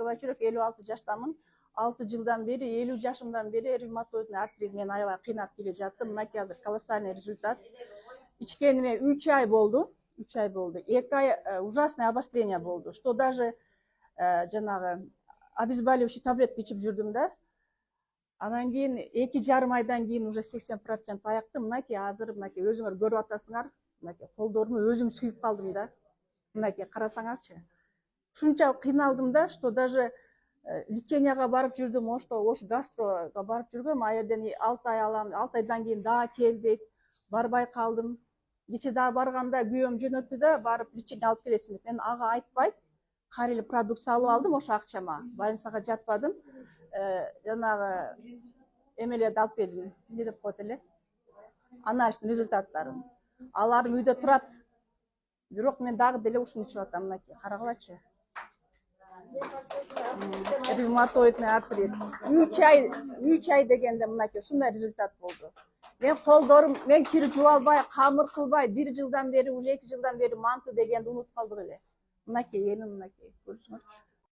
көп айтып 56 жаштамын. 6 жылдан бері, 50 жашымдан бері ревматоидный артрит мен аябай кыйнап келе жаттым. Мына азыр колоссальный результат. Ичкениме 3 ай болду. 3 ай болду. 2 ай ужасное обострение болду. Что даже жанагы обезболивающий таблетка ичип жүрдүм да. Анан кийин 2,5 айдан кийин уже 80% аяктым. Мынакей азыр мынакей өзүңөр көрүп атасыңар. Мынакей колдорумду өзүм сүйүп калдым да. Мынакей карасаңарчы. Ушунчалык кыйналдым да, что даже леченияга барып жүрдүм, ош гастрого барып жүргөм, а жерден 6 ай алам, 6 айдан кийин дагы кел дейт. Барбай калдым. Кече дагы барганда күйөөм жөнөттү да, барып лечение алып келесиң деп. Мен ага айтпай, карели продукт салып алдым ошо акчама. Больницага жатпадым. Жанагы эмелерди алып келдим. Не деп коет эле? Анализдин результаттарын. Аларым үйдө турат. Бирок мен дагы деле ушуну ичип атам, мынакей, карагылачы. Ревматоидный артрит. 3 ай дегенде мынакей ушундай результат болду. Мен колдорум, мен кир жуып албай, камыр кылбай, 1 жылдан бери, уже 2 жылдан бери манты дегенди унутуп калдык эле. Мынакей, эми мынакей, көрүңүзчү.